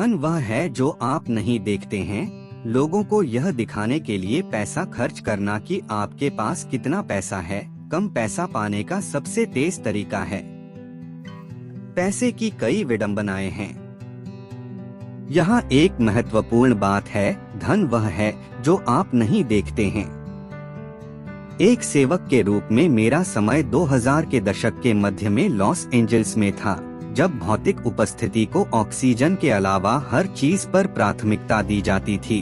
धन वह है जो आप नहीं देखते हैं। लोगों को यह दिखाने के लिए पैसा खर्च करना कि आपके पास कितना पैसा है, कम पैसा पाने का सबसे तेज तरीका है। पैसे की कई विडंबनाएं हैं। यहाँ एक महत्वपूर्ण बात है, धन वह है जो आप नहीं देखते हैं। एक सेवक के रूप में मेरा समय 2000 के दशक के मध्य में लॉस एंजल्स में था, जब भौतिक उपस्थिति को ऑक्सीजन के अलावा हर चीज पर प्राथमिकता दी जाती थी।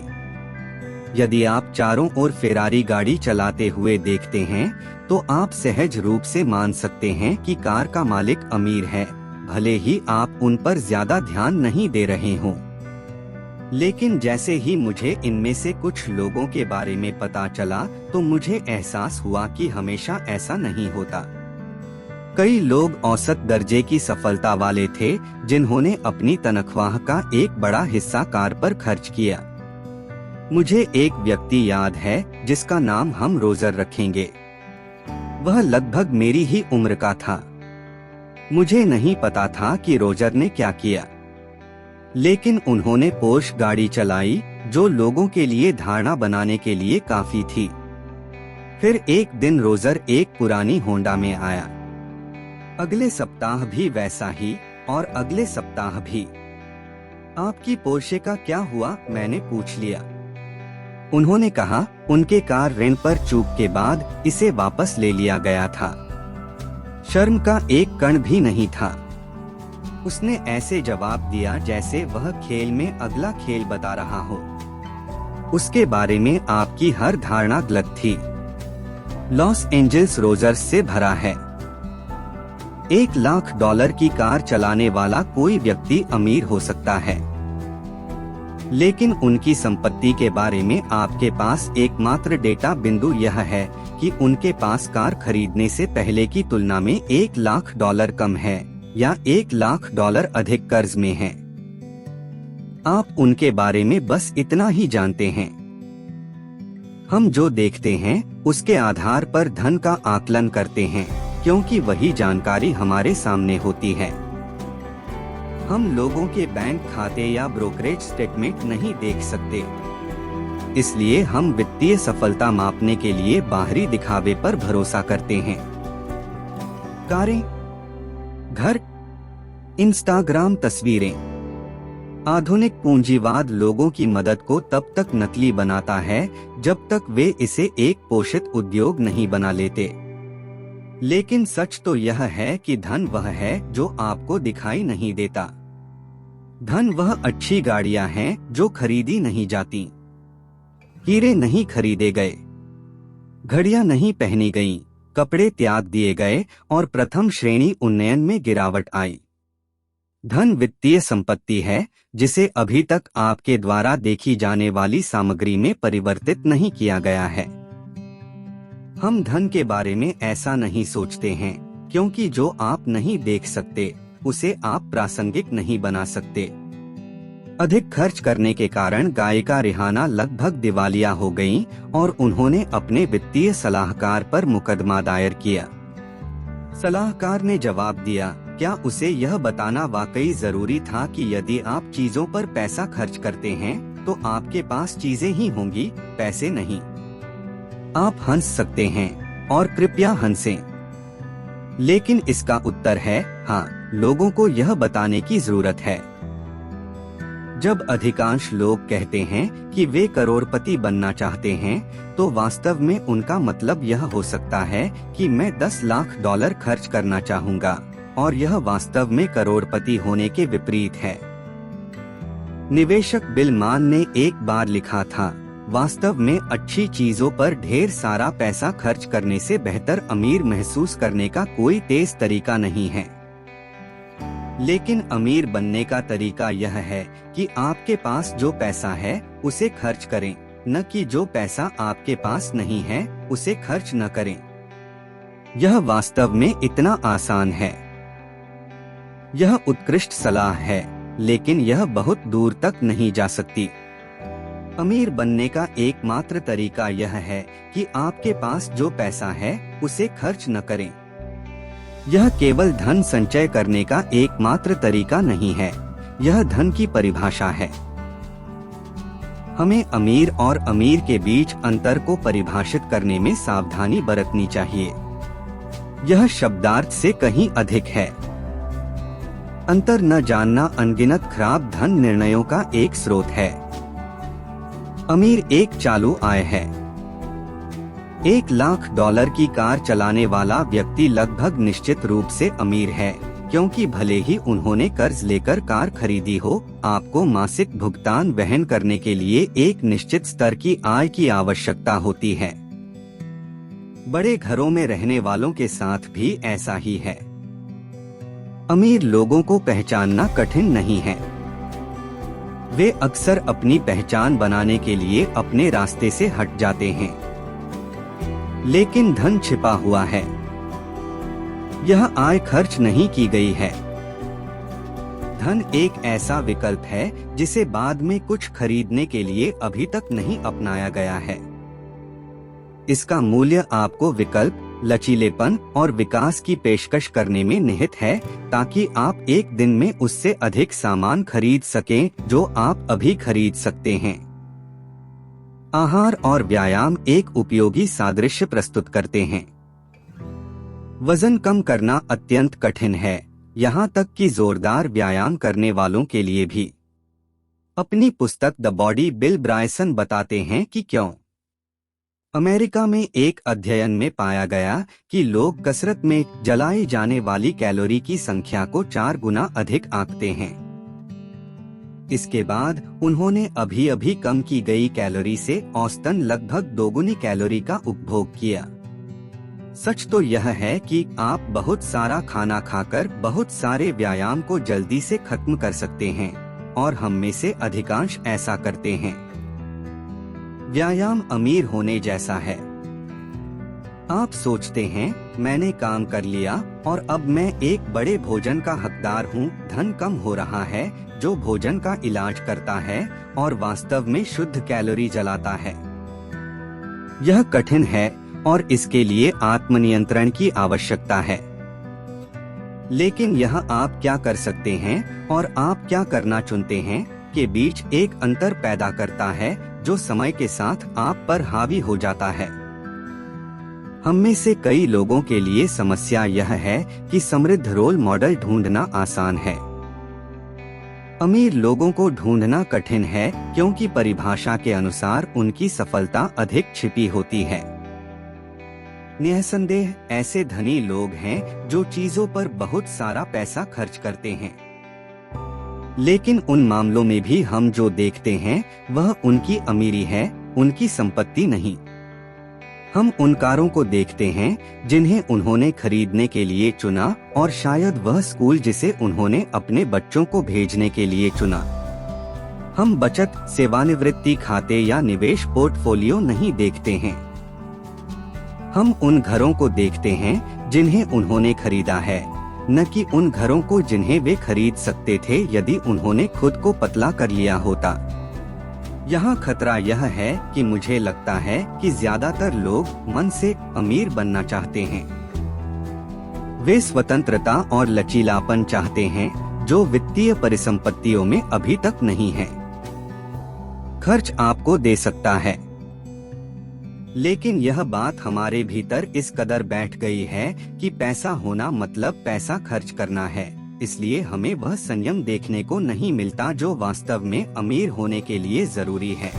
यदि आप चारों ओर फेरारी गाड़ी चलाते हुए देखते हैं, तो आप सहज रूप से मान सकते हैं कि कार का मालिक अमीर है, भले ही आप उन पर ज्यादा ध्यान नहीं दे रहे हों। लेकिन जैसे ही मुझे इनमें से कुछ लोगों के बारे में पता चला, तो मुझे एहसास हुआ कि हमेशा ऐसा नहीं होता। कई लोग औसत दर्जे की सफलता वाले थे, जिन्होंने अपनी तनख्वाह का एक बड़ा हिस्सा कार पर खर्च किया। मुझे एक व्यक्ति याद है जिसका नाम हम रोजर रखेंगे। वह लगभग मेरी ही उम्र का था। मुझे नहीं पता था कि रोजर ने क्या किया, लेकिन उन्होंने पोर्श गाड़ी चलाई, जो लोगों के लिए धारणा बनाने के लिए काफी थी। फिर एक दिन रोजर एक पुरानी होंडा में आया। अगले सप्ताह भी वैसा ही, और अगले सप्ताह भी। आपकी पोर्शे का क्या हुआ, मैंने पूछ लिया। उन्होंने कहा, उनके कार ऋण पर चूक के बाद इसे वापस ले लिया गया था। शर्म का एक कण भी नहीं था। उसने ऐसे जवाब दिया जैसे वह खेल में अगला खेल बता रहा हो। उसके बारे में आपकी हर धारणा गलत थी। लॉस एंजल्स रोजर्स से भरा है। $1,00,000 की कार चलाने वाला कोई व्यक्ति अमीर हो सकता है, लेकिन उनकी संपत्ति के बारे में आपके पास एकमात्र डेटा बिंदु यह है कि उनके पास कार खरीदने से पहले की तुलना में $1,00,000 कम है, या $1,00,000 अधिक कर्ज में है। आप उनके बारे में बस इतना ही जानते हैं। हम जो देखते हैं उसके आधार पर धन का आकलन करते हैं, क्योंकि वही जानकारी हमारे सामने होती है। हम लोगों के बैंक खाते या ब्रोकरेज स्टेटमेंट नहीं देख सकते, इसलिए हम वित्तीय सफलता मापने के लिए बाहरी दिखावे पर भरोसा करते हैं। कारें, घर, इंस्टाग्राम तस्वीरें। आधुनिक पूंजीवाद लोगों की मदद को तब तक नकली बनाता है जब तक वे इसे एक पोषित उद्योग नहीं बना लेते। लेकिन सच तो यह है कि धन वह है जो आपको दिखाई नहीं देता। धन वह अच्छी गाड़ियां हैं जो खरीदी नहीं जाती, हीरे नहीं खरीदे गए, घड़ियां नहीं पहनी गईं, कपड़े त्याग दिए गए और प्रथम श्रेणी उन्नयन में गिरावट आई। धन वित्तीय संपत्ति है जिसे अभी तक आपके द्वारा देखी जाने वाली सामग्री में परिवर्तित नहीं किया गया है। हम धन के बारे में ऐसा नहीं सोचते हैं, क्योंकि जो आप नहीं देख सकते उसे आप प्रासंगिक नहीं बना सकते। अधिक खर्च करने के कारण गायिका रिहाना लगभग दिवालिया हो गईं और उन्होंने अपने वित्तीय सलाहकार पर मुकदमा दायर किया। सलाहकार ने जवाब दिया, क्या उसे यह बताना वाकई जरूरी था कि यदि आप चीजों पर पैसा खर्च करते हैं तो आपके पास चीजें ही होंगी, पैसे नहीं। आप हंस सकते हैं, और कृपया हंसें। लेकिन इसका उत्तर है हाँ, लोगों को यह बताने की जरूरत है। जब अधिकांश लोग कहते हैं कि वे करोड़पति बनना चाहते हैं, तो वास्तव में उनका मतलब यह हो सकता है कि मैं $10,00,000 खर्च करना चाहूँगा, और यह वास्तव में करोड़पति होने के विपरीत है। निवेशक बिल मान ने एक बार लिखा था, वास्तव में अच्छी चीजों पर ढेर सारा पैसा खर्च करने से बेहतर अमीर महसूस करने का कोई तेज तरीका नहीं है। लेकिन अमीर बनने का तरीका यह है कि आपके पास जो पैसा है उसे खर्च करें, न कि जो पैसा आपके पास नहीं है उसे खर्च न करें। यह वास्तव में इतना आसान है। यह उत्कृष्ट सलाह है, लेकिन यह बहुत दूर तक नहीं जा सकती। अमीर बनने का एकमात्र तरीका यह है कि आपके पास जो पैसा है उसे खर्च न करें। यह केवल धन संचय करने का एकमात्र तरीका नहीं है, यह धन की परिभाषा है। हमें अमीर और अमीर के बीच अंतर को परिभाषित करने में सावधानी बरतनी चाहिए। यह शब्दार्थ से कहीं अधिक है। अंतर न जानना अनगिनत खराब धन निर्णयों का एक स्रोत है। अमीर एक चालू आय है। $1,00,000 की कार चलाने वाला व्यक्ति लगभग निश्चित रूप से अमीर है, क्योंकि भले ही उन्होंने कर्ज लेकर कार खरीदी हो, आपको मासिक भुगतान वहन करने के लिए एक निश्चित स्तर की आय की आवश्यकता होती है। बड़े घरों में रहने वालों के साथ भी ऐसा ही है। अमीर लोगों को पहचानना कठिन नहीं है। वे अक्सर अपनी पहचान बनाने के लिए अपने रास्ते से हट जाते हैं। लेकिन धन छिपा हुआ है। यह आय खर्च नहीं की गई है। धन एक ऐसा विकल्प है जिसे बाद में कुछ खरीदने के लिए अभी तक नहीं अपनाया गया है। इसका मूल्य आपको विकल्प, लचीलेपन और विकास की पेशकश करने में निहित है, ताकि आप एक दिन में उससे अधिक सामान खरीद सकें जो आप अभी खरीद सकते हैं। आहार और व्यायाम एक उपयोगी सादृश्य प्रस्तुत करते हैं। वजन कम करना अत्यंत कठिन है, यहाँ तक कि जोरदार व्यायाम करने वालों के लिए भी। अपनी पुस्तक द बॉडी बिल ब्रायसन बताते हैं कि क्यों। अमेरिका में एक अध्ययन में पाया गया कि लोग कसरत में जलाई जाने वाली कैलोरी की संख्या को 4 गुना अधिक आंकते हैं। इसके बाद उन्होंने अभी अभी कम की गई कैलोरी से औसतन लगभग 2 गुनी कैलोरी का उपभोग किया। सच तो यह है कि आप बहुत सारा खाना खाकर बहुत सारे व्यायाम को जल्दी से खत्म कर सकते हैं, और हम में से अधिकांश ऐसा करते हैं। व्यायाम अमीर होने जैसा है। आप सोचते हैं, मैंने काम कर लिया और अब मैं एक बड़े भोजन का हकदार हूँ। धन कम हो रहा है जो भोजन का इलाज करता है और वास्तव में शुद्ध कैलोरी जलाता है। यह कठिन है और इसके लिए आत्मनियंत्रण की आवश्यकता है। लेकिन यह आप क्या कर सकते हैं और आप क्या करना चुनते हैं के बीच एक अंतर पैदा करता है, जो समय के साथ आप पर हावी हो जाता है। हम में से कई लोगों के लिए समस्या यह है कि समृद्ध रोल मॉडल ढूंढना आसान है। अमीर लोगों को ढूंढना कठिन है, क्योंकि परिभाषा के अनुसार उनकी सफलता अधिक छिपी होती है। निसंदेह ऐसे धनी लोग हैं जो चीजों पर बहुत सारा पैसा खर्च करते हैं। लेकिन उन मामलों में भी हम जो देखते हैं वह उनकी अमीरी है, उनकी संपत्ति नहीं। हम उन कारों को देखते हैं जिन्हें उन्होंने खरीदने के लिए चुना, और शायद वह स्कूल जिसे उन्होंने अपने बच्चों को भेजने के लिए चुना। हम बचत, सेवानिवृत्ति खाते या निवेश पोर्टफोलियो नहीं देखते हैं। हम उन घरों को देखते हैं जिन्हें उन्होंने खरीदा है, न कि उन घरों को जिन्हें वे खरीद सकते थे यदि उन्होंने खुद को पतला कर लिया होता। यहाँ खतरा यह है कि मुझे लगता है कि ज्यादातर लोग मन से अमीर बनना चाहते हैं। वे स्वतंत्रता और लचीलापन चाहते हैं जो वित्तीय परिसंपत्तियों में अभी तक नहीं है। खर्च आपको दे सकता है, लेकिन यह बात हमारे भीतर इस कदर बैठ गई है कि पैसा होना मतलब पैसा खर्च करना है। इसलिए हमें वह संयम देखने को नहीं मिलता जो वास्तव में अमीर होने के लिए जरूरी है।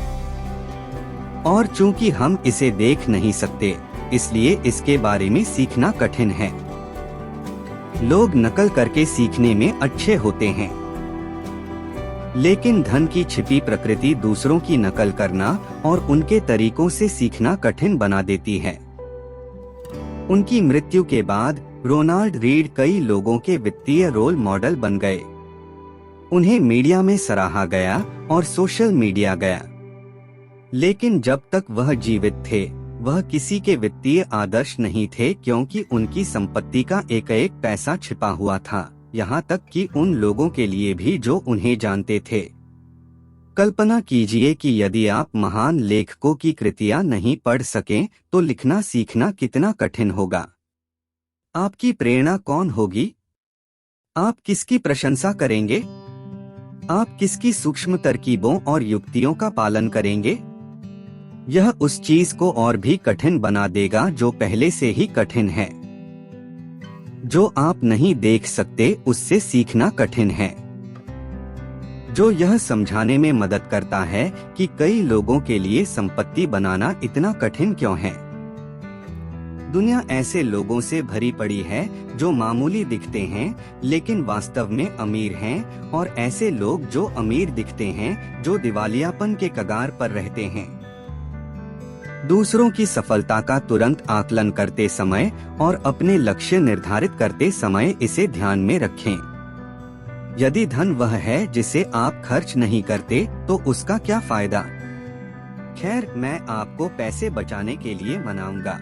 और चूंकि हम इसे देख नहीं सकते, इसलिए इसके बारे में सीखना कठिन है। लोग नकल करके सीखने में अच्छे होते हैं, लेकिन धन की छिपी प्रकृति दूसरों की नकल करना और उनके तरीकों से सीखना कठिन बना देती है। उनकी मृत्यु के बाद रोनाल्ड रीड कई लोगों के वित्तीय रोल मॉडल बन गए। उन्हें मीडिया में सराहा गया और सोशल मीडिया गया, लेकिन जब तक वह जीवित थे वह किसी के वित्तीय आदर्श नहीं थे, क्योंकि उनकी संपत्ति का एक एक पैसा छिपा हुआ था, यहाँ तक कि उन लोगों के लिए भी जो उन्हें जानते थे। कल्पना कीजिए कि यदि आप महान लेखकों की कृतियां नहीं पढ़ सकें तो लिखना सीखना कितना कठिन होगा। आपकी प्रेरणा कौन होगी? आप किसकी प्रशंसा करेंगे? आप किसकी सूक्ष्म तरकीबों और युक्तियों का पालन करेंगे? यह उस चीज को और भी कठिन बना देगा जो पहले से ही कठिन है। जो आप नहीं देख सकते उससे सीखना कठिन है। जो यह समझाने में मदद करता है कि कई लोगों के लिए संपत्ति बनाना इतना कठिन क्यों है। दुनिया ऐसे लोगों से भरी पड़ी है जो मामूली दिखते हैं लेकिन वास्तव में अमीर हैं, और ऐसे लोग जो अमीर दिखते हैं जो दिवालियापन के कगार पर रहते हैं। दूसरों की सफलता का तुरंत आकलन करते समय और अपने लक्ष्य निर्धारित करते समय इसे ध्यान में रखें। यदि धन वह है जिसे आप खर्च नहीं करते तो उसका क्या फायदा। खैर, मैं आपको पैसे बचाने के लिए मनाऊंगा।